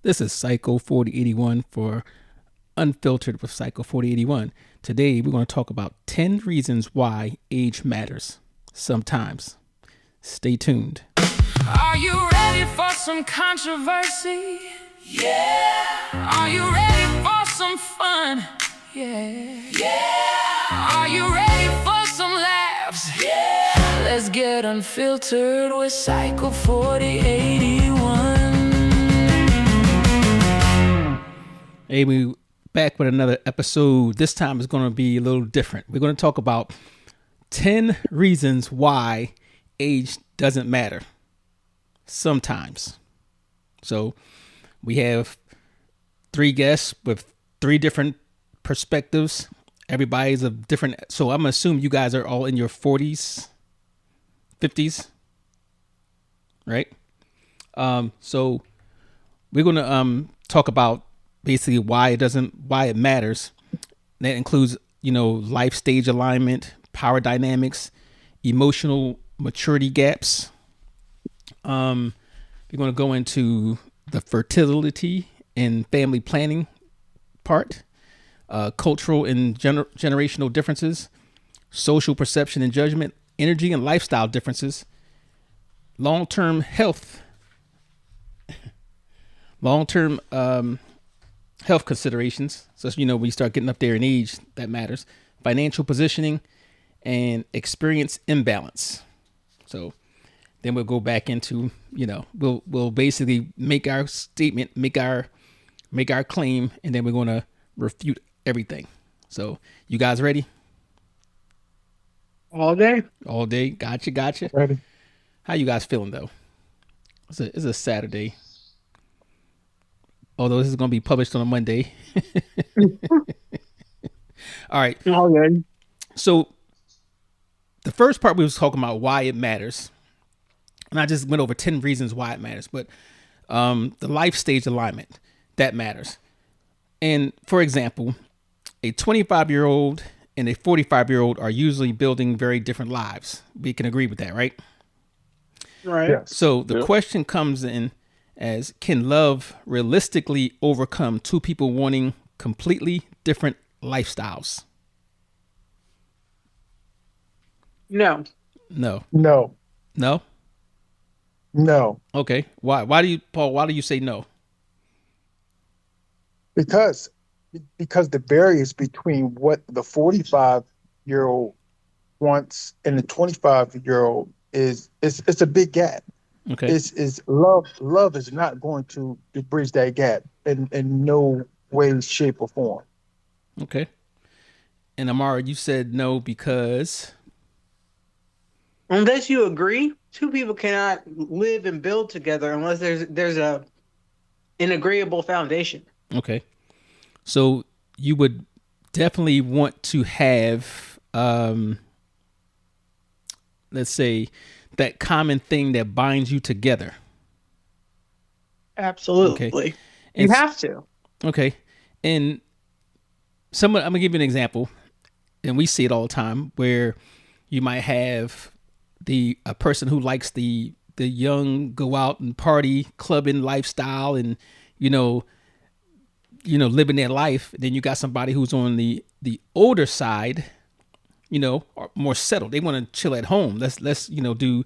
This is Psycho 4081 for Unfiltered with Psycho 4081. Today we're going to talk about 10 reasons why age matters. Sometimes. Stay tuned. Are you ready for some controversy? Yeah. Are you ready for some fun? Yeah. Yeah. Are you ready for some laughs? Yeah. Let's get unfiltered with Psycho 4081. Hey, we back with another episode. This time is going to be a little different. We're going to talk about 10 reasons why age doesn't matter. Sometimes. So we have 3 guests with 3 different perspectives. Everybody's a different. So I'm assuming you guys are all in your 40s, 50s, right? So we're going to talk about basically why it matters. That includes, life stage alignment, power dynamics, emotional maturity gaps. We're going to go into the fertility and family planning part, cultural and generational differences, social perception and judgment, energy and lifestyle differences, long-term health considerations. So, when you start getting up there in age, that matters. Financial positioning and experience imbalance. So then we'll go back into, we'll basically make our statement, make our claim, and then we're going to refute everything. So you guys ready? All day. All day. Gotcha. Ready. How you guys feeling though? It's a Saturday. Although this is going to be published on a Monday. All right. All good. So the first part we was talking about why it matters. And I just went over 10 reasons why it matters. But the life stage alignment, that matters. And for example, a 25-year-old and a 45-year-old are usually building very different lives. We can agree with that, right? Right. Yes. So the question comes in as, can love realistically overcome 2 people wanting completely different lifestyles? No. No. No. No? No. Okay. Why? Why do you say no? Because the barriers between what the 45-year-old wants and the 25-year-old is it's a big gap. Okay. Is love is not going to bridge that gap in no way, shape, or form. Okay. And Amara, you said no because Unless you agree, 2 people cannot live and build together unless there's an agreeable foundation. okay. So you would definitely want to have let's say that common thing that binds you together. Absolutely. Okay. You have to. Okay. And I'm gonna give you an example, and we see it all the time where you might have a person who likes the young go out and party clubbing lifestyle and living their life. Then you got somebody who's on the older side, or more settled. They want to chill at home. Let's do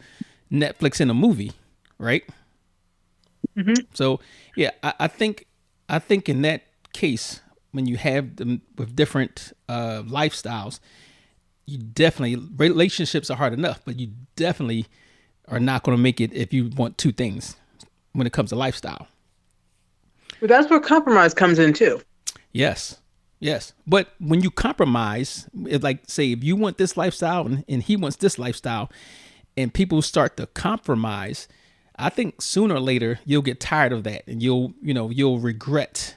Netflix and a movie, right? Mm-hmm. So yeah, I think in that case, when you have them with different lifestyles, you definitely, relationships are hard enough, but you definitely are not going to make it if you want 2 things when it comes to lifestyle. But that's where compromise comes in too. Yes. But when you compromise, it's like, say, if you want this lifestyle and he wants this lifestyle, and people start to compromise, I think sooner or later you'll get tired of that, and you'll regret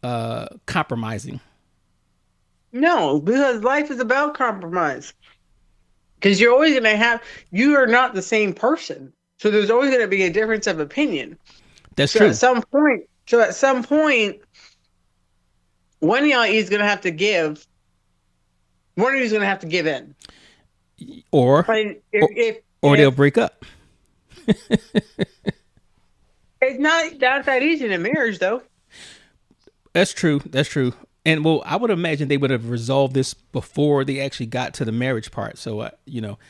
compromising. No, because life is about compromise. Because you're always going to you are not the same person. So there's always going to be a difference of opinion. That's true. At some point, one of y'all is going to have to give. One of you is going to have to give in. Or If they'll break up. It's not that easy in a marriage, though. That's true. That's true. And well, I would imagine they would have resolved this before they actually got to the marriage part. So,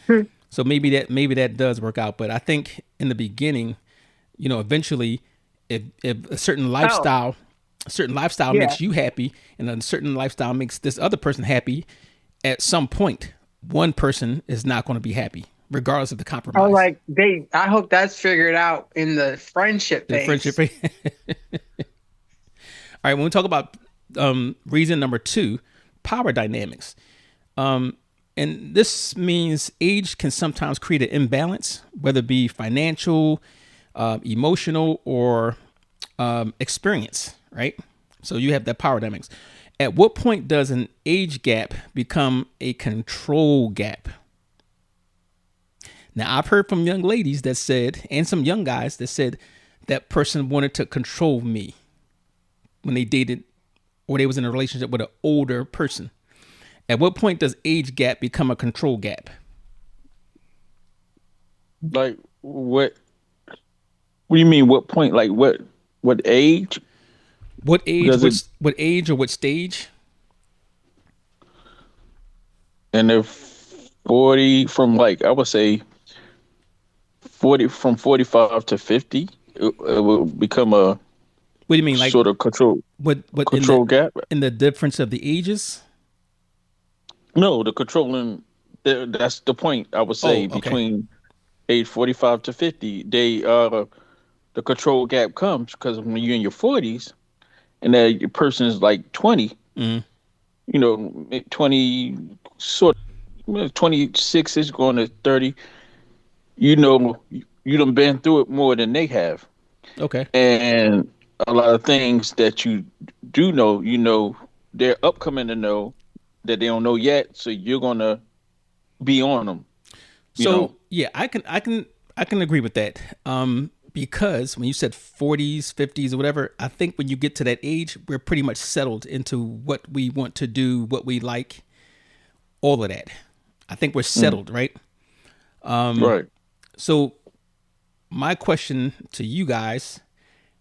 Hmm. so maybe that does work out. But I think in the beginning, eventually, if Oh, a certain lifestyle yeah. makes you happy, and a certain lifestyle makes this other person happy, at some point, one person is not going to be happy, regardless of the Oh, compromise. like I hope that's figured out in the friendship The friendship. phase. All right, when we talk about reason number two, power dynamics. And this means age can sometimes create an imbalance, whether it be financial, emotional, or experience, right? So you have that power dynamics. At what point does an age gap become a control gap? Now, I've heard from young ladies that said, and some young guys that said that person wanted to control me when they dated or they was in a relationship with an older person. At what point does age gap become a control gap? Like what do you mean? What point? Like what age? What age? Does it What age or what stage? and if 40 from like I would say 40 from 45 to 50 it will become a What do you mean? Like sort of what control gap. in the difference of the ages? No, the controlling that's the point I would say Oh, okay. between age 45 to 50 they the control gap comes because when you're in your 40s and that person is like 20, Mm, 20 sort of 26 is going to 30, you done been through it more than they have. okay. And a lot of things that you do know, they're upcoming to know that they don't know yet. So you're going to be on them, you know? So yeah, I can agree with that. Because when you said 40s, 50s, or whatever, I think when you get to that age, we're pretty much settled into what we want to do, what we like, all of that. I think we're Mm, settled, right? right. So my question to you guys: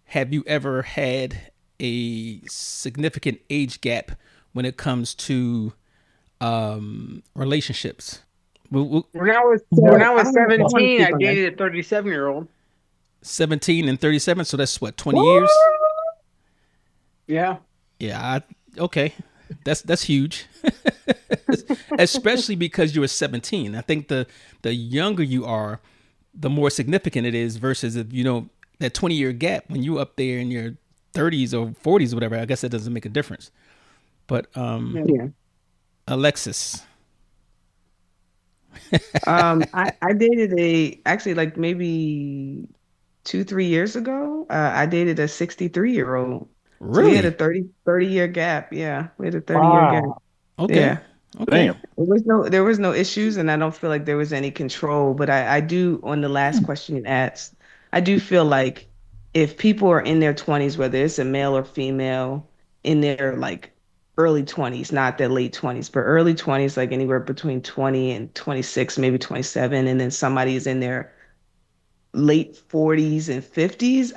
have you ever had a significant age gap when it comes to relationships? Well, When Yeah, I I was want to 17, speak I on that. dated a 37-year-old. 17 and 37, so that's what, 20 years? What? Yeah. Yeah, okay. That's huge. Especially because you were 17. I think the younger you are, the more significant it is versus if that 20-year gap when you up there in your 30s or 40s or whatever, I guess that doesn't make a difference. But Yeah. Alexis. I dated a actually like maybe 2, 3 years ago. I dated a 63-year-old. So we had a Really? 30 year gap. Yeah, we had a 30-year gap. Wow. Okay. Yeah. Okay. Damn. There was no issues and I don't feel like there was any control, but I do on the last question you asked, I do feel like if people are in their 20s, whether it's a male or female, in their like early 20s, not their late 20s, but early 20s, like anywhere between 20 and 26, maybe 27, and then somebody is in their late 40s and 50s,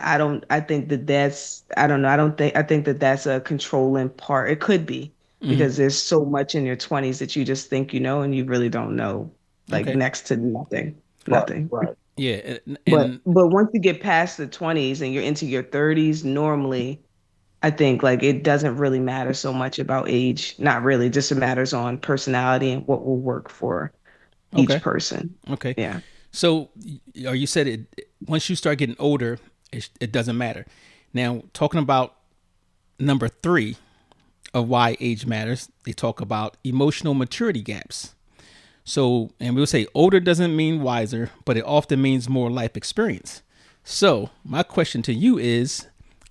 I think that that's, I don't know, I think that that's a controlling part. It could be Hmm. because there's so much in your 20s that you just think you know and you really don't know, like Okay. next to nothing, Right, nothing. right. Yeah, But and but once you get past the 20s and you're into your 30s, normally I think like it doesn't really matter so much about age. Not really, just it matters on personality and what will work for each okay. person. Okay. Yeah. So, or you said it once you start getting older, it doesn't matter. Now, talking about number three of why age matters, they talk about emotional maturity gaps. So, and we'll say older doesn't mean wiser, but it often means more life experience. So, my question to you is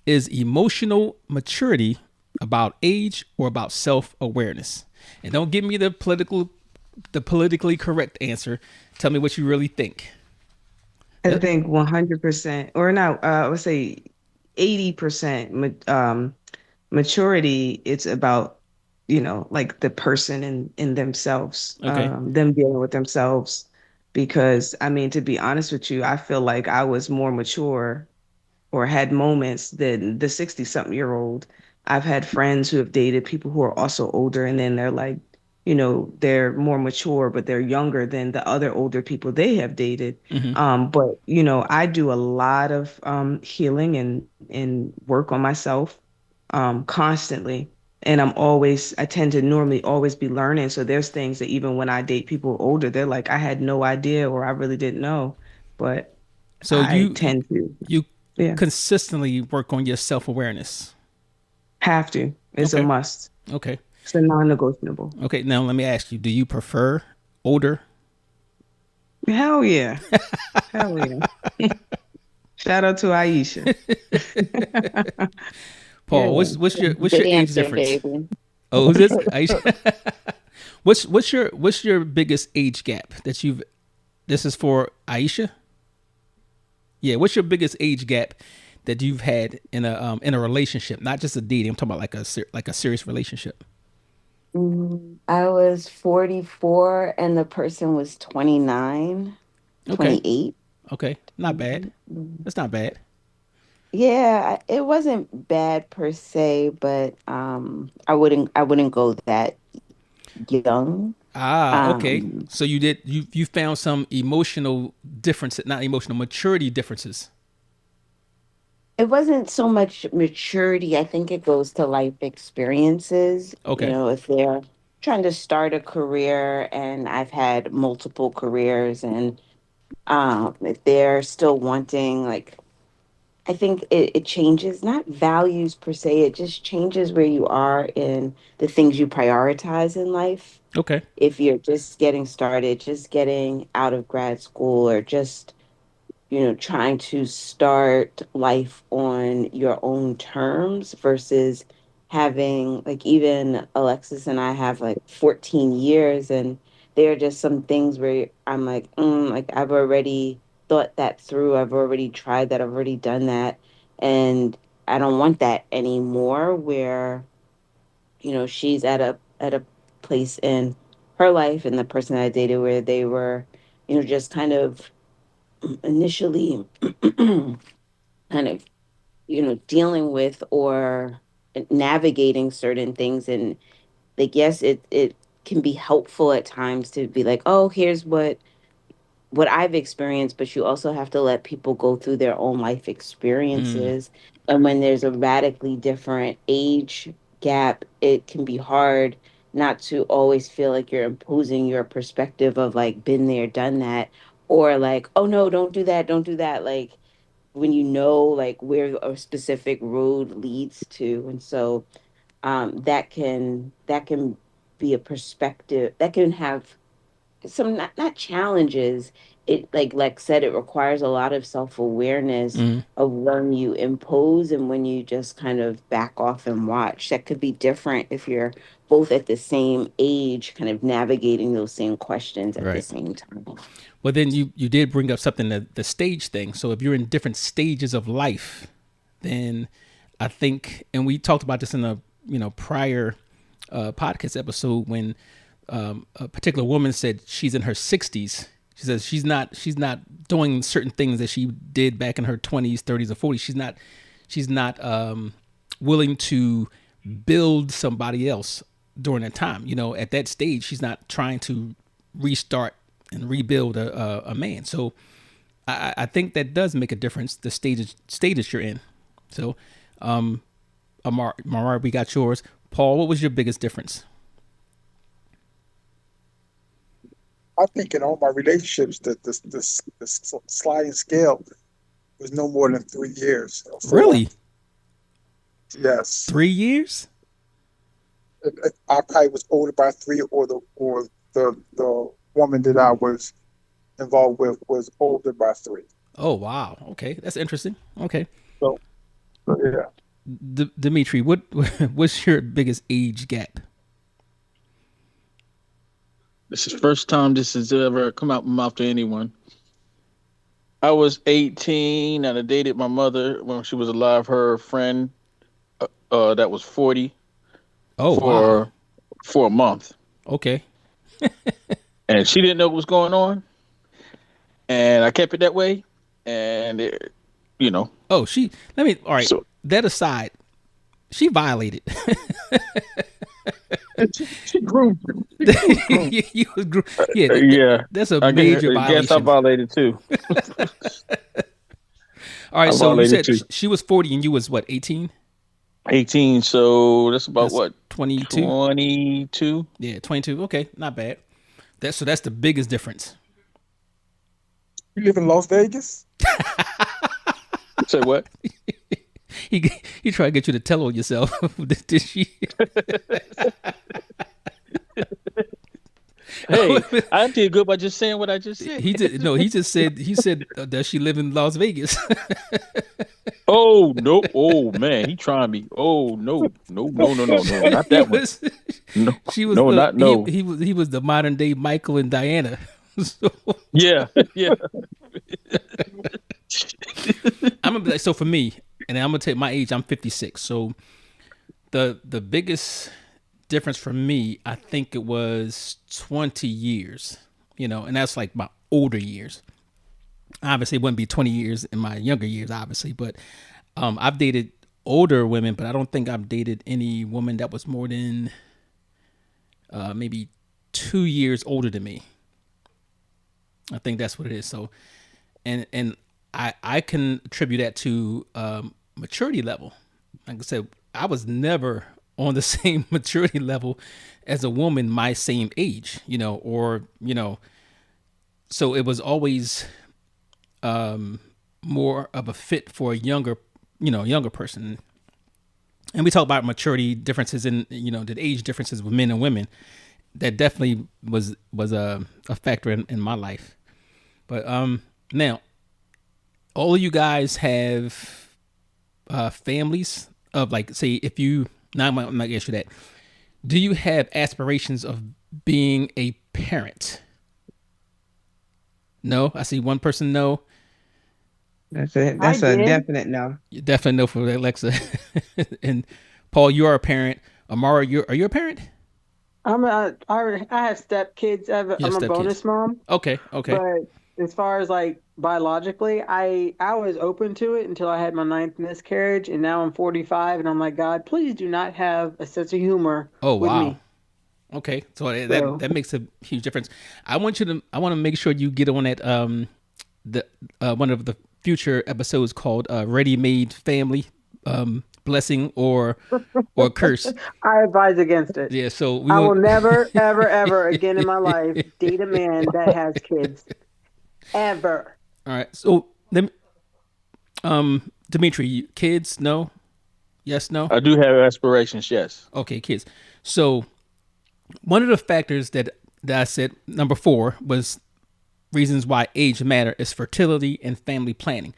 emotional maturity about age or about self awareness? And don't give me the politically correct answer. Tell me what you really think. I Uh, think 100%, or not, I would say 80% maturity, it's about, like the person in themselves, Okay. them dealing with themselves. Because, I mean, to be honest with you, I feel like I was more mature or had moments than the 60-something-year-old. I've had friends who have dated people who are also older, and then they're like, they're more mature, but they're younger than the other older people they have dated. Hmm. But I do a lot of healing and work on myself constantly. And I tend to normally always be learning. So there's things that even when I date people older, they're like, I had no idea or I really didn't know. But So I tend to, you yeah, consistently work on your self awareness. have to. It's a Okay. must. Okay. It's a non-negotiable. Okay. Now let me ask you: do you prefer older? Hell yeah. Hell yeah. Shout out to Aisha. Paul, Yeah. what's Good your age answer, difference? baby. Oh, who's this? Aisha? What's your biggest age gap that you've? This is for Aisha. Yeah, what's your biggest age gap that you've had in a relationship, not just a dating? I'm talking about like like a serious relationship. I was 44 and the person was 29, Okay, 28. okay, not bad. Mhm. That's not bad. Yeah, it wasn't bad per se, but I wouldn't go that young. Ah, okay. Um So you found some emotional differences, not emotional maturity differences. it wasn't so much maturity. I think it goes to life experiences. Okay. If they're trying to start a career and I've had multiple careers and if they're still wanting like I think it changes, not values per se, it just changes where you are in the things you prioritize in life. Okay. If you're just getting started, just getting out of grad school, or just, trying to start life on your own terms versus having, like, even Alexis and I have like 14 years, and there are just some things where I'm like, like I've already thought that through. I've already tried that. I've already done that. And I don't want that anymore where, she's at a place in her life and the person I dated where they were, just kind of initially kind of dealing with or navigating certain things. And like, yes, it can be helpful at times to be like, oh, here's what I've experienced, but you also have to let people go through their own life Mm, experiences. And when there's a radically different age gap, it can be hard not to always feel like you're imposing your perspective of like been there, done that, or like, oh no, don't do that, don't do that. Like, when like where a specific road leads to. And so that can be a perspective that can have some, not challenges. It, like Lex said, it requires a lot of self-awareness mm. of when you impose and when you just kind of back off and watch. That could be different if you're both at the same age, kind of navigating those same questions at the Right. same time. Well, then you did bring up something, the stage thing. So if you're in different stages of life, then I think, and we talked about this in a prior podcast episode when a particular woman said she's in her 60s. She says she's not doing certain things that she did back in her 20s, 30s, or 40s. She's not willing to build somebody else during that time. At that stage, she's not trying to restart and rebuild a man. So I think that does make a difference, the status you're in. So, Amar, we got yours. Paul, what was your biggest difference? I think in all my relationships, the sliding scale was no more than 3 years or four. Really? Yes, 3 years? I probably was older by three, or the woman that I was involved with was older by three. Oh, wow. Okay, that's interesting. Okay, So, so yeah, Dimitri, what's your biggest age gap? This is the first time this has ever come out my mouth to anyone. I was 18 and I dated my mother when she was alive. Her friend, that was 40 Oh, wow. for a month, Okay. and she didn't know what was going on, and I kept it that way, and you know. Oh, she. Let me. All right. So That aside, she violated. And she groomed you. She groomed You was yeah, yeah, that's a I major guess I violation. violated too. All right, I so you violated said too. she was 40 and you was what, 18? 18, so that's about That's what, 22. 22? Yeah, 22. Okay, not bad. That's the biggest difference. You live in Las Vegas? Say what? He he tried to get you to tell on yourself. Did she? Hey, I did good by just saying what I just said. He did no. He said does she live in Las Vegas? Oh no! Oh man, he trying me. Oh no, no, no, no, no, no, not he that one. was No, she was no, not no. he was the modern day Michael and Diana. So Yeah, yeah. I'm gonna be like, so for me, and I'm gonna take my age. I'm 56. So the biggest difference for me, I think it was 20 years. And that's like my older years. Obviously, it wouldn't be 20 years in my younger years, obviously, but I've dated older women, but I don't think I've dated any woman that was more than maybe 2 years older than me. I think that's what it is. So, and I can attribute that to maturity level. Like I said, I was never on the same maturity level as a woman my same age, so it was always more of a fit for a younger person. And we talk about maturity differences in, the age differences with men and women. That definitely was a factor in my life. But now all of you guys have families of, like, say, if you now I'm not ask you that. Do you have aspirations of being a parent? No, I see one person. No, I That's a did. definite no. you definitely no for Alexa. And Paul, you are a parent. Amara, are you a parent? I have step kids. You have I'm a stepkids. bonus mom, Okay, okay. but as far as like biologically, I was open to it until I had my ninth miscarriage, and now I'm 45, and I'm like, God, please do not have a sense of humor Oh with wow. me. Okay, so that So that makes a huge difference. I want to make sure you get on that the one of the future episodes called Ready Made Family, blessing or curse. I advise against it. Yeah, so we I will want never, ever, ever again in my life date a man that has kids. Ever. All right. So let me, Dimitri, kids, no? Yes, no? I do have aspirations. Yes. Okay, kids. So one of the factors that I said number 4 was reasons why age matter is fertility and family planning.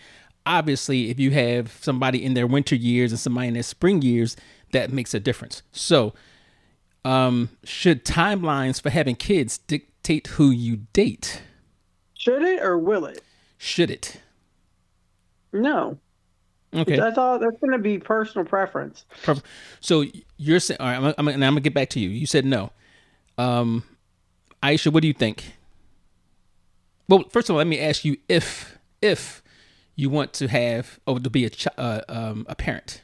Obviously, if you have somebody in their winter years and somebody in their spring years, that makes a difference. So, should timelines for having kids dictate who you date? Should it or will it? Should it? No. Okay. That's all. That's going to be personal preference. Perfect. So you're saying, all right, I'm gonna get back to you. You said no. Aisha, what do you think? Well, first of all, let me ask you if you want to have or to be a parent.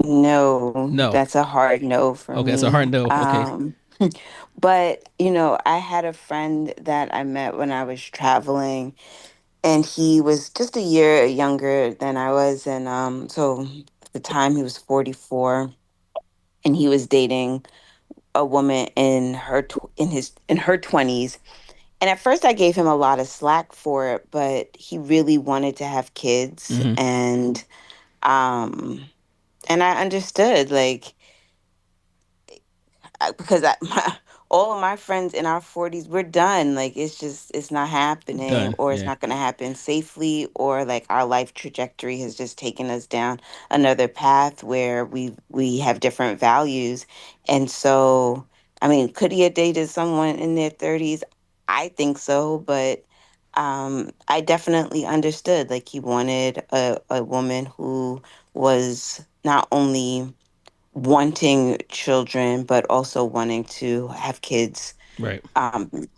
No, No. that's a hard no for Okay, that's a hard me. no. Okay. But I had a friend that I met when I was traveling, and he was just a year younger than I was, and so at the time he was 44, and he was dating a woman in her 20s. And at first I gave him a lot of slack for it, but he really wanted to have kids, Mm-hmm. um and I understood, like, because all of my friends in our 40s, we're done. Like, it's not happening, Done. or it's Yeah. not going to happen safely, or like our life trajectory has just taken us down another path where we have different values. And so, I mean, could he have dated someone in their 30s? I think so, but I definitely understood, like, he wanted a woman who was not only wanting children, but also wanting to have kids Right.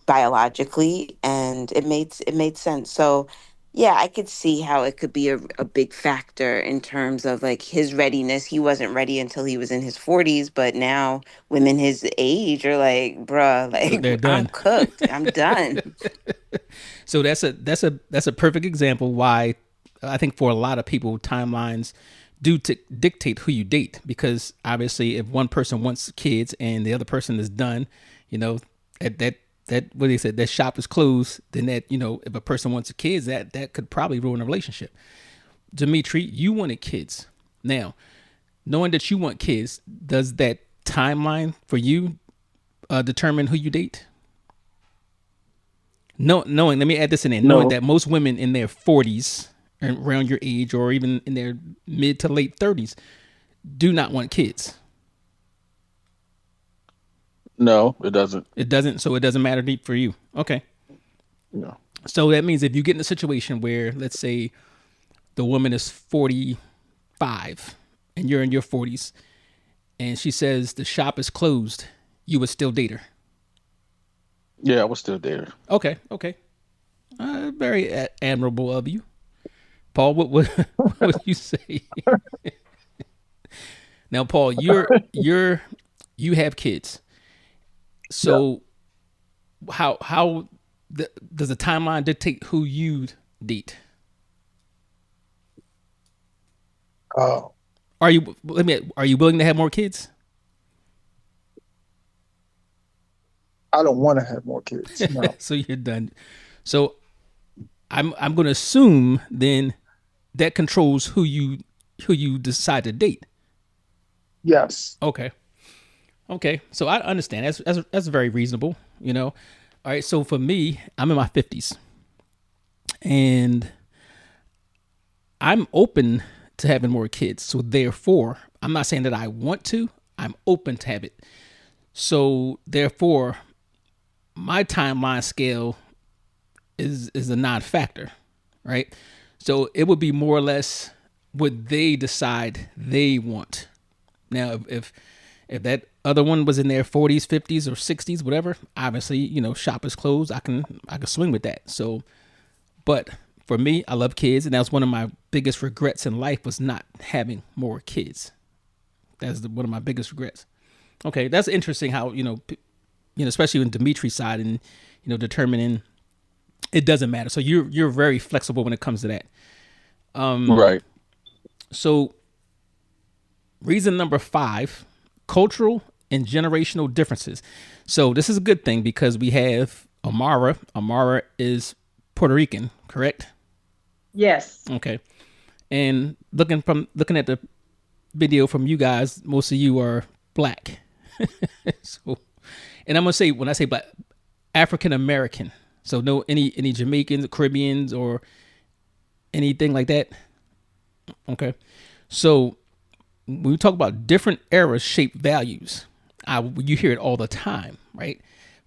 biologically, and it made sense. So Yeah, I could see how it could be a big factor in terms of like his readiness. He wasn't ready until he was in his 40s, but now women his age are like, bruh, like They're I'm done. cooked. I'm done. So that's a perfect example why I think for a lot of people timelines do dictate who you date, because obviously if one person wants kids and the other person is done, you know, that what they said, that shop is closed, then that, if a person wants kids, that could probably ruin a relationship. Dimitri, you wanted kids. Now, knowing that you want kids, does that timeline for you determine who you date? No, knowing, let me add this in there, knowing No, that most women in their 40s, around your age, or even in their mid to late 30s, do not want kids. no, it doesn't. It doesn't, so it doesn't matter deep for you. Okay. No. So that means if you get in a situation where, let's say, the woman is 45 and you're in your 40s, and she says the shop is closed, you would still date her. Yeah, I was still there. Okay, okay. Very admirable of you. Paul, what would you say? Now, Paul, you have kids. Yeah. So how does the timeline dictate who you date? Uh, Are you willing to have more kids? I don't want to have more kids. No. So you're done. So I'm going to assume then that controls who you decide to date. Yes. Okay. Okay. So I understand. That's very reasonable. All right. So for me, I'm in my 50s, and I'm open to having more kids. So therefore, I'm not saying that I want to. I'm open to have it. So therefore, my timeline scale is a non-factor, right? So it would be more or less what they decide they want. Now, if that other one was in their 40s, 50s, or 60s, whatever, obviously, shop is closed. I can swing with that. So, but for me, I love kids, and that was one of my biggest regrets in life, was not having more kids. That's one of my biggest regrets. Okay, that's interesting how especially in Dimitri's side, and determining it doesn't matter. So you're very flexible when it comes to that. Right. So reason number 5, cultural and generational differences. So this is a good thing because we have Amara. Amara is Puerto Rican, correct? Yes. Okay. And looking at the video from you guys, most of you are black. So, and I'm gonna say, when I say black, African American. So no any Jamaicans, Caribbeans, or anything like that. Okay. So when we talk about different eras shape values, you hear it all the time, right?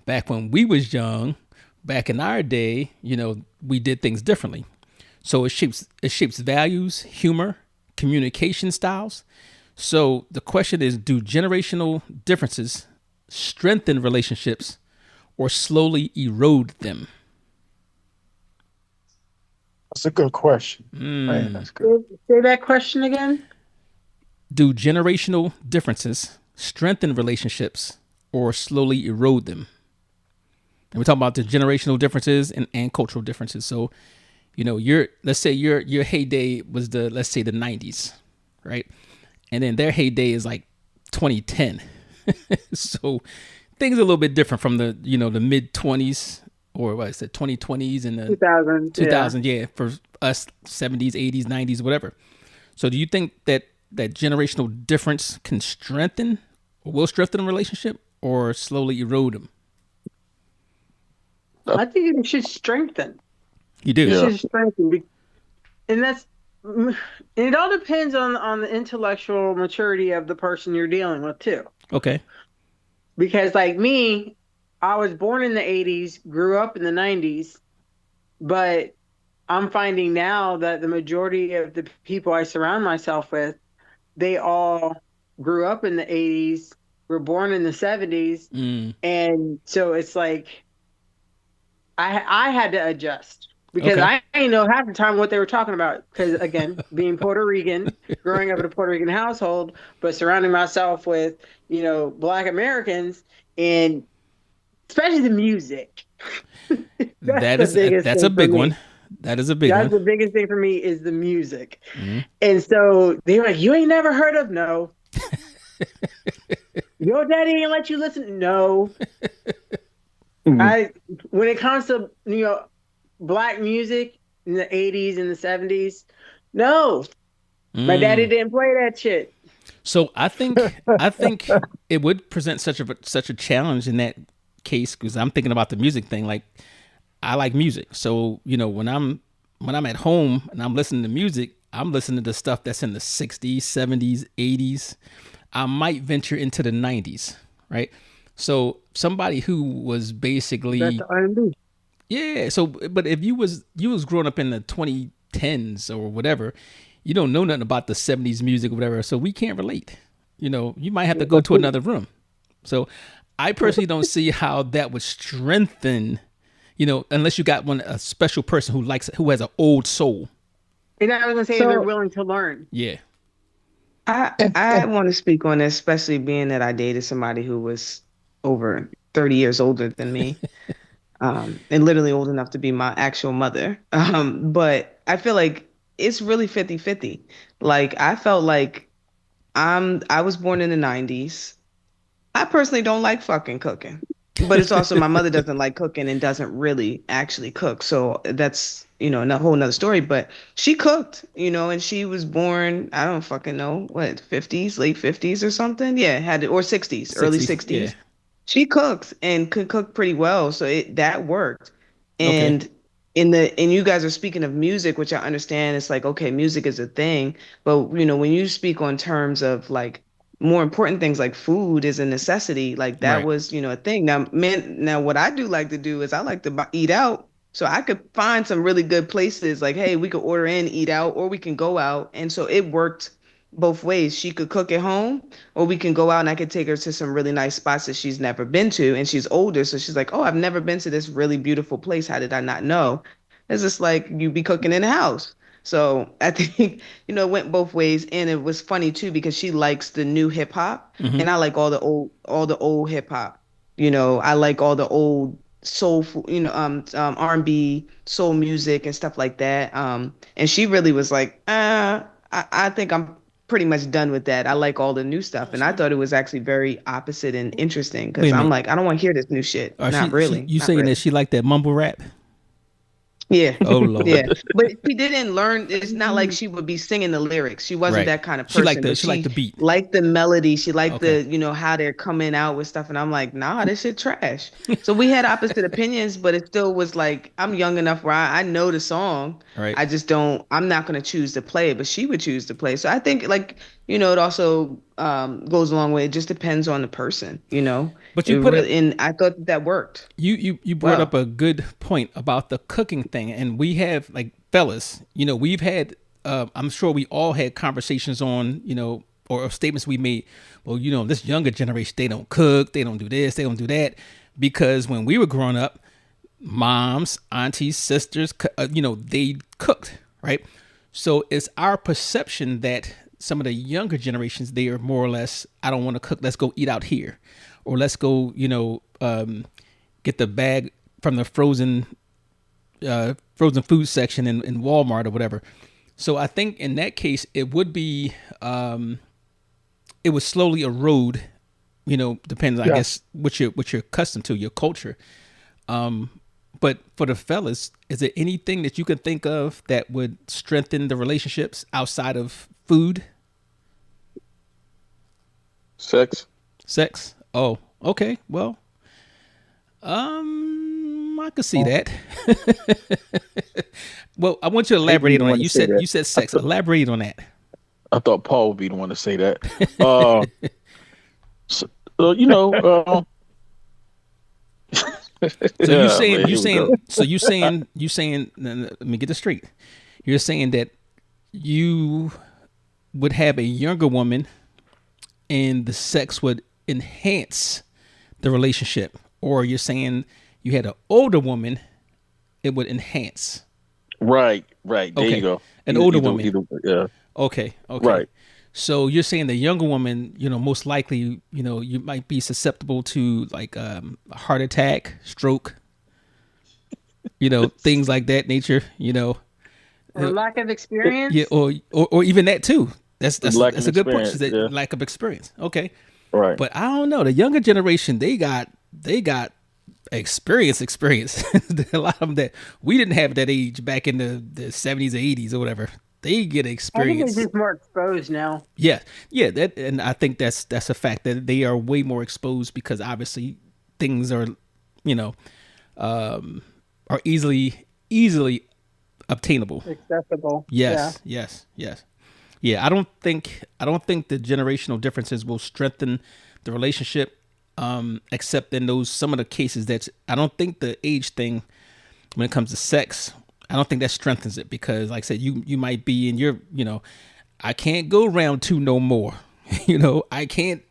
Back when we was young, back in our day, we did things differently. So it shapes values, humor, communication styles. So the question is, do generational differences strengthen relationships or slowly erode them? That's a good question. Man, that's good. Say that question again. Do generational differences strengthen relationships or slowly erode them? And we're talking about the generational differences and cultural differences. So, let's say your heyday was let's say the 90s, right? And then their heyday is like 2010. So things are a little bit different from the mid 20s, or what I said, 2020s, and the 2000. Yeah. 2000, yeah, for us, 70s, 80s, 90s, whatever. So do you think that generational difference can strengthen, or will strengthen a relationship, or slowly erode them? I think it should strengthen. You do. It Yeah. should strengthen. And it all depends on the intellectual maturity of the person you're dealing with too. Okay. Because like me, I was born in the 80s, grew up in the 90s, but I'm finding now that the majority of the people I surround myself with, they all grew up in the 80s, were born in the 70s, Mm, and so it's like I had to adjust. because Okay. I didn't know half the time what they were talking about. Because again, being Puerto Rican, growing up in a Puerto Rican household, but surrounding myself with Black Americans, and especially the music. That's the biggest That's a thing for big one. me. That is a big That's one. the biggest thing for me is the music. Mhm. And so they were like, "You ain't never heard of no." Your daddy ain't let you listen. No, Mhm. I when it comes to black music in the 80s and the 70s, no, my daddy Mm. didn't play that shit. So I think it would present such a challenge in that case because I'm thinking about the music thing. Like I like music, so when I'm at home and I'm listening to music, I'm listening to stuff that's in the 60s, 70s, 80s. I might venture into the 90s, right? So somebody who was That's basically the R&B. yeah. So, but if you was growing up in the 2010s or whatever, you don't know nothing about the 70s music or whatever. So we can't relate. You might have to go But to another room. So I personally don't see how that would strengthen. Unless you got a special person who has an old soul. And I was gonna say they're So willing to learn. Yeah. I and, I and want to speak on this, especially being that I dated somebody who was over 30 years older than me, and literally old enough to be my actual mother. But I feel like it's really 50-50. Like I felt like I was born in the 90s. I personally don't like fucking cooking. But it's also my mother doesn't like cooking and doesn't really actually cook. So that's, a whole nother story. But she cooked, and she was born, I don't fucking know, what, 50s, late 50s or something? Yeah, had it, or 60s, early 60s. Yeah. 60s. She cooked and could cook pretty well. So that worked. Okay. And and you guys are speaking of music, which I understand it's like, okay, music is a thing. But when you speak on terms of like more important things like food is a necessity, like that Right. was a thing. Now man, now what I do like to do is I like to eat out, so I could find some really good places like, hey, we could order in, eat out, or we can go out. And so it worked both ways. She could cook at home, or we can go out and I could take her to some really nice spots that she's never been to, and she's older, so she's like, oh, I've never been to this really beautiful place, how did I not know? It's just like you be cooking in the house. So I think, it went both ways. And it was funny too, because she likes the new hip hop Mm-hmm. and I like all the old hip hop. I like all the old soulful, R&B, soul music and stuff like that. And she really was like, I think I'm pretty much done with that. I like all the new stuff. And I thought it was actually very opposite and interesting Wait because a I'm minute. like, I don't want to hear this new shit. Are Not she really. you Not saying that really. she like that mumble rap? Yeah. Oh Yeah. Lord. But she didn't learn. It's not like she would be singing the lyrics. She wasn't Right. that kind of person, but She like she the beat. liked the melody. She liked Okay. how they're coming out with stuff. And I'm like, nah, this shit trash. So we had opposite opinions, but it still was like, I'm young enough where I know the song. Right. I just don't, I'm not going to choose to play it, but she would choose to play. So I think like, it also goes a long way. It just depends on the person, But it you put it really, and I thought that worked you brought well. up a good point about the cooking thing, and we have like fellas, we've had. I'm sure we all had conversations on, or statements we made. Well, this younger generation, they don't cook, they don't do this, they don't do that, because when we were growing up, moms, aunties, sisters, they cooked, right? So it's our perception that some of the younger generations, they are more or less, I don't want to cook, let's go eat out here, or let's go, get the bag from the frozen food section in Walmart or whatever. So I think in that case, it would be, it would slowly erode. Depends, I yeah, guess, what you're accustomed to, your culture. But for the fellas, is there anything that you can think of that would strengthen the relationships outside of food, Sex. sex? Oh, okay. Well, I could see that. Well, I want you to I hate when elaborate you on that. want to say that. You said sex. Elaborate on that. I thought Paul would be the one to say that. Uh, so, you know, So yeah, man, here we go. you saying. Let me get this straight. You're saying that you would have a younger woman, and the sex would enhance the relationship, or you're saying you had an older woman, it would enhance. Right, right. There you Okay, go. an older Either, woman. either, yeah. Okay, okay. Right. So you're saying the younger woman, most likely, you might be susceptible to like a heart attack, stroke, things like that nature. Or Uh, lack of yeah, experience. or even that too. That's a, Lack that's of a good point. She experience. said Yeah. lack of experience. Okay, Right. but I don't know. The younger generation, they got experience. A lot of them that we didn't have at that age back in the 70s or 80s or whatever. They get I think they're experience. just more exposed now. Yeah, yeah. That and I think that's a fact that they are way more exposed because obviously things are, you know, are easily obtainable. Accessible. Yeah. Yes, yes, yes. Yeah, I don't think the generational differences will strengthen the relationship, except in those some of the cases that I don't think the age thing when it comes to sex, I don't think that strengthens it because like I said, you might be in your I can't go round two no more. I can't,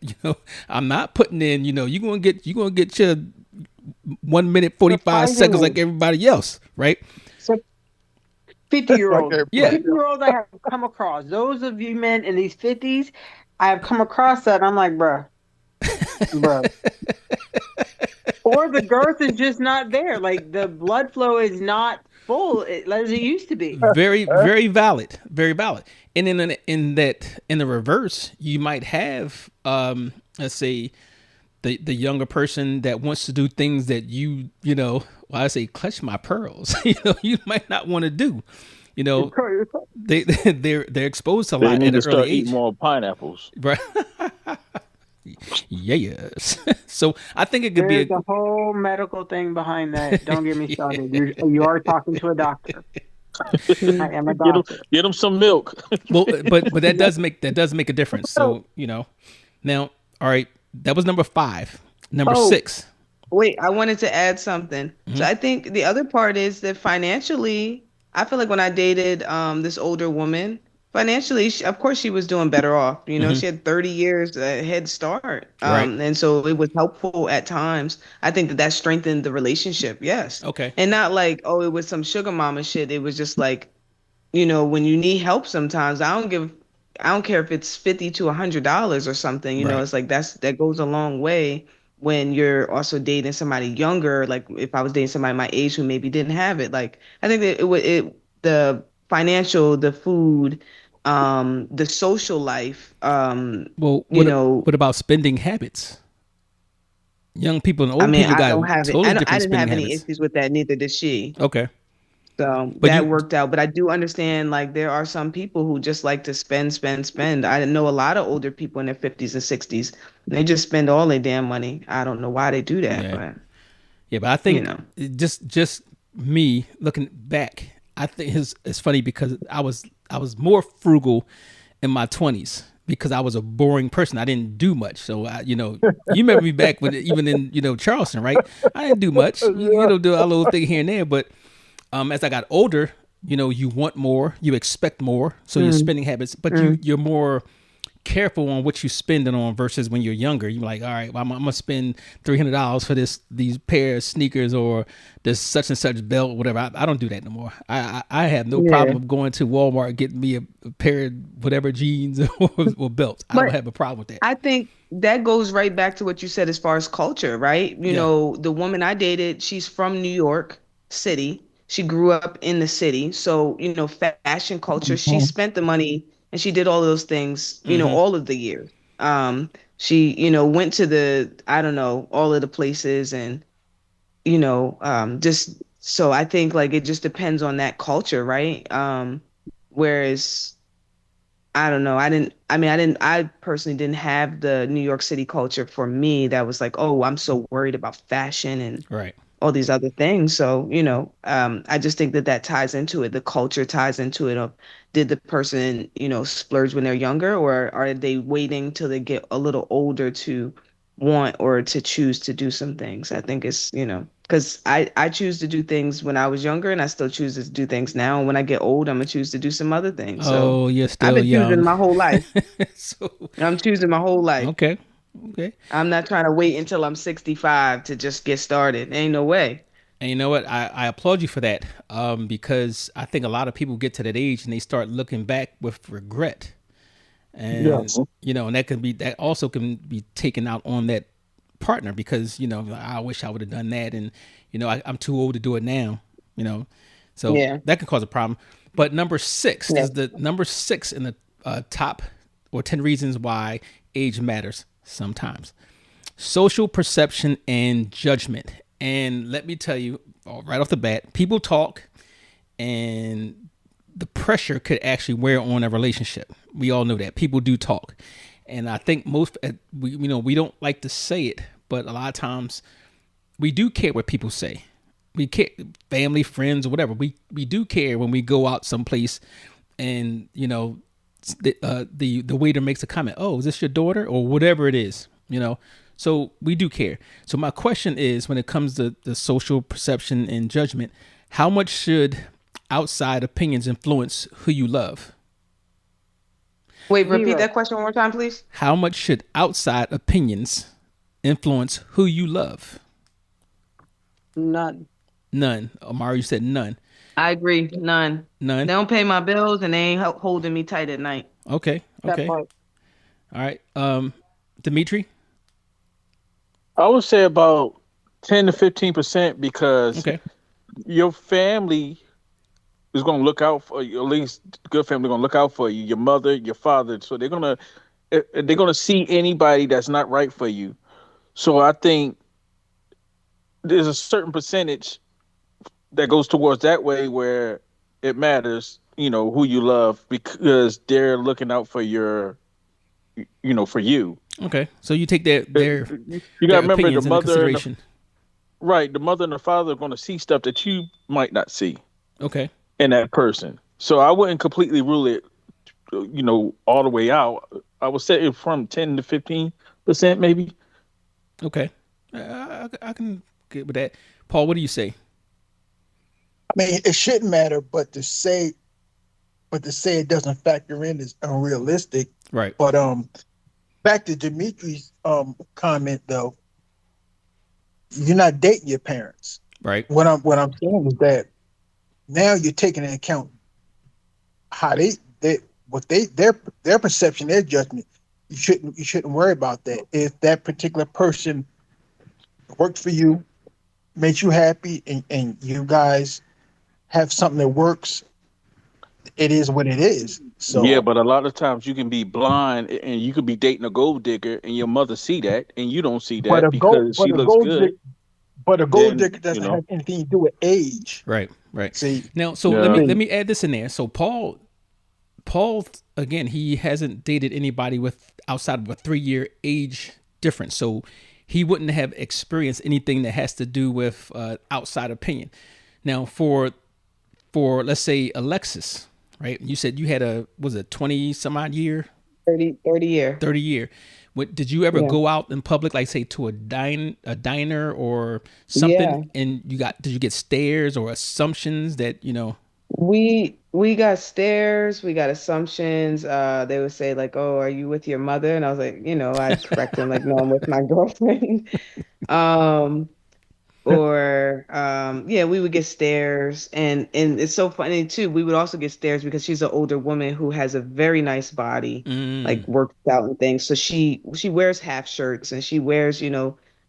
I'm not putting in, you're gonna get your 1 minute 45 seconds Surprisingly. like everybody else, right? So 50 year Like olds. Yeah. everybody 50-year-olds I have come across. Those of you men in these 50s, I have come across that. And I'm like, bruh. Or the girth is just not there. Like the blood flow is not full as it used to be. Very, very valid. Very valid. And in the reverse, you might have let's say the younger person that wants to do things that well, I say clutch my pearls. You might not want to do. You know, they're exposed to a They lot need at to an early start eating age. more pineapples. Right. Yes. So I think it could be There's a whole medical thing behind that. Don't get me started. You are talking to a doctor. I am a Get them, doctor. get them some milk. well, but that Yeah. does make a difference. So, So now, all right, that was number 5. Number Oh, 6. wait, I wanted to add something. So Mhm. I think the other part is that financially, I feel like when I dated this older woman, financially, of course, she was doing better off. Mhm. She had 30 years head start. Right. And so it was helpful at times. I think that strengthened the relationship, yes. Okay. And not like, oh, it was some sugar mama shit. It was just like, when you need help sometimes, I don't care if it's 50 to $100 or something, Right. it's like that goes a long way when you're also dating somebody younger. Like if I was dating somebody my age who maybe didn't have it, like I think that the financial, the food, the social life, Well, what about spending habits? Young people and I old mean, people I got don't have it. totally I different didn't spending have any habits. issues with that, neither did she. Okay. So But that you worked out. But I do understand like there are some people who just like to spend, spend, spend. I know a lot of older people in their 50s and 60s. They just spend all their damn money. I don't know why they do that, yeah. but Yeah, but I you think know. just me looking back, I think it's funny because I was more frugal in my 20s because I was a boring person. I didn't do much. So you remember me back when even in Charleston, right? I didn't do much. Do a little thing here and there, but as I got older, you want more, you expect more, so your Mm, spending habits, but mm. you're more careful on what you spend it on versus when you're younger. You're like, all right, well, I'm gonna spend $300 for these pair of sneakers or this such and such belt, whatever. I don't do that no more. I have no Yeah. problem of going to Walmart getting me a pair of whatever jeans or belts. I don't But have a problem with that. I think that goes right back to what you said as far as culture, right? Yeah. The woman I dated, she's from New York City. She grew up in the city. So, fashion culture, she Mhm. spent the money and she did all those things, Mm-hmm. all of the years. She, went to I don't know, all of the places and, just so I think like it just depends on that culture, right? Whereas I don't know. I personally didn't have the New York City culture for me that was like, oh, I'm so worried about fashion and Right. all these other things. So, I just think that ties into it. The culture ties into it of did the person, splurge when they're younger or are they waiting till they get a little older to want or to choose to do some things? I think it's, because I choose to do things when I was younger and I still choose to do things now. And when I get old, I'm gonna choose to do some other things. So Oh, you're I've still been choosing young. my whole life. So I'm choosing my whole life. okay. Okay. I'm not trying to wait until I'm 65 to just get started. Ain't no way. And you know what? I applaud you for that, because I think a lot of people get to that age and they start looking back with regret, and Yes. and that also can be taken out on that partner because I wish I would have done that, and I'm too old to do it now. You know, so Yeah. that can cause a problem. But number six, Yeah. this is the number six in the top or 10 reasons why age matters sometimes. Social perception and judgment. And let me tell you, right off the bat, people talk, and the pressure could actually wear on a relationship. We all know that people do talk, and I think most we don't like to say it, but a lot of times we do care what people say. We care, family, friends, or whatever. We do care when we go out someplace, and the waiter makes a comment. Oh, is this your daughter or whatever it is? So we do care. So my question is, when it comes to the social perception and judgment, how much should outside opinions influence who you love? Wait, repeat Zero. that question one more time, please. How much should outside opinions influence who you love? None. None. Omar, you said none. I agree. None. None. They don't pay my bills and they ain't holding me tight at night. Okay. That Okay. part. All right. Dimitri. I would say about 10 to 15% because Okay. your family is going to look out for you. At least good family going to look out for you. Your mother, your father. So they're gonna see anybody that's not right for you. So I think there's a certain percentage that goes towards that way where it matters. Who you love because they're looking out for for you. Okay. So you take their their You got to their remember the opinions into mother and the consideration. right, the mother and the father are going to see stuff that you might not see Okay. in that person. So I wouldn't completely rule it, all the way out. I would say it from 10 to 15%, maybe. Okay. I can get with that. Paul, what do you say? I mean, it shouldn't matter, but to say it doesn't factor in is unrealistic. Right. But back to Dimitri's comment though, you're not dating your parents. Right. What I'm saying is that now you're taking into account how they what their perception, their judgment. You shouldn't worry about that. If that particular person worked for you, makes you happy, and you guys have something that works, it is what it is. Yeah, So, but a lot of times you can be blind and you could be dating a gold digger and your mother see that and you don't see but that a gold, because but she a looks gold good. digger, but a gold Then, digger doesn't have anything to do with age. Right. Right. See, Now, so let yeah. me see, let me add this in there. So Paul again, he hasn't dated anybody with outside of a 3 year age difference. So he wouldn't have experienced anything that has to do with outside opinion. Now, for let's say Alexis, right? You said you had a was it 20 some odd year, 30 year. 30 year. What, did you ever Yeah. go out in public, like say to a diner or something, Yeah. and did you get stares or assumptions that We got stares, we got assumptions. They would say like, "Oh, are you with your mother?" And I was like, I'd correct them like, "No, I'm with my girlfriend." Um, or yeah, we would get stares, and it's so funny too. We would also get stares because she's an older woman who has a very nice body, mm, like works out and things. So she wears half shirts and she wears,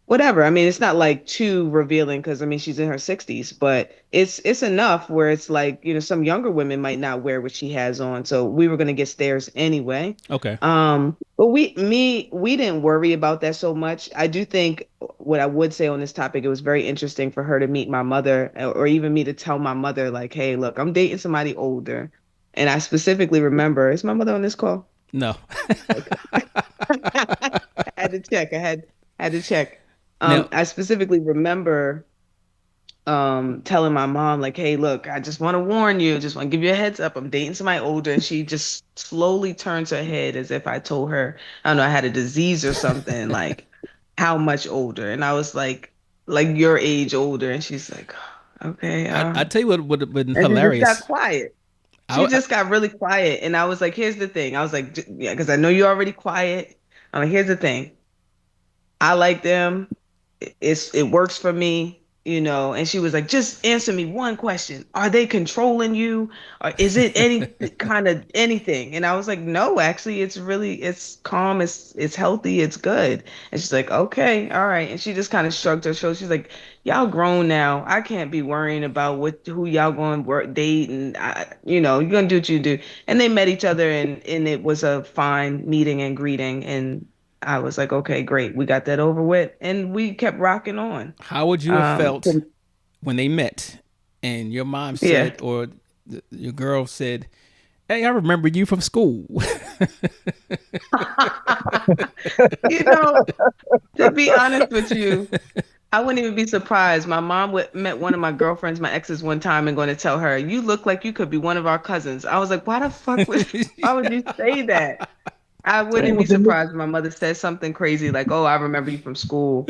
whatever. I mean, it's not like too revealing because I mean she's in her 60s, but it's enough where it's like, some younger women might not wear what she has on. So we were gonna get stares anyway. okay, But we didn't worry about that so much. I do think what I would say on this topic, it was very interesting for her to meet my mother, or even me to tell my mother, like, hey, look, I'm dating somebody older. And I specifically remember, is my mother on this call? no. Okay. I had to check. I had to check. Now, I specifically remember telling my mom, like, hey, look, I just want to warn you, just want to give you a heads up. I'm dating somebody older. And she just slowly turns her head as if I told her, I don't know, I had a disease or something, like how much older. And I was like your age older. And she's like, okay. I tell you what would have been And she just got hilarious. quiet. She I just got really quiet. And I was like, here's the thing. I was like, yeah, because I know you're already quiet. I'm like, here's the thing. I like them. It works for me. and she was like, just answer me one question. Are they controlling you? Or is it any kind of anything? And I was like, no, actually, it's calm, it's healthy, it's good. And she's like, okay, all right. And she just kind of shrugged her shoulders. She's like, y'all grown now. I can't be worrying about who y'all going to work, date, and you're gonna do what you do. And they met each other, and it was a fine meeting and greeting. And I was like, okay, great. We got that over with. And we kept rocking on. How would you have felt when they met and your mom Yeah. said, or your girl said, hey, I remember you from school? To be honest with you, I wouldn't even be surprised. My mom met one of my girlfriends, my exes, one time and going to tell her, you look like you could be one of our cousins. I was like, why would you say that? I wouldn't be surprised if my mother said something crazy like, oh, I remember you from school.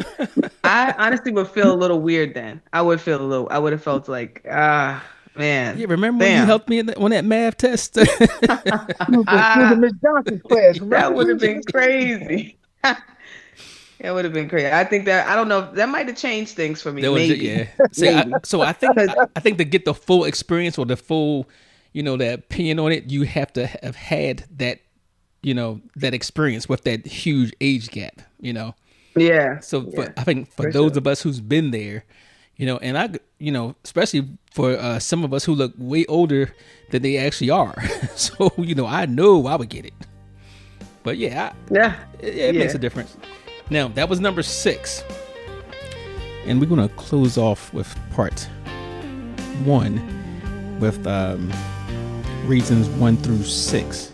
I honestly would feel a little weird then. I would have felt like, man, Yeah, remember when you damn. helped me on that math test? You was in Miss Johnson's class, remember? That would have been crazy. It would have been crazy. I think that I don't know. That might have changed things for me. There was, Maybe. yeah. See, Maybe. I think to get the full experience or the full, that opinion on it, you have to have had that, that experience with that huge age gap. Yeah. So Yeah, I think for those sure. of us who's been there, and especially for some of us who look way older than they actually are. So, I know I would get it. But yeah, Yeah. it makes a difference. Now, that was number 6. And we're going to close off with part 1 with reasons 1 through 6.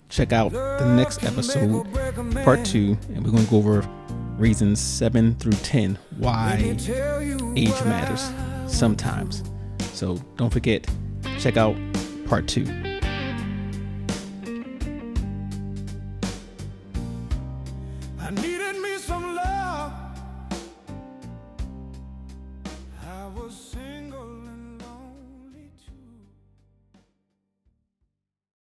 Check out the next episode, part 2, and we're going to go over reasons 7 through 10 why age matters sometimes. So don't forget, check out part 2. I needed me some love.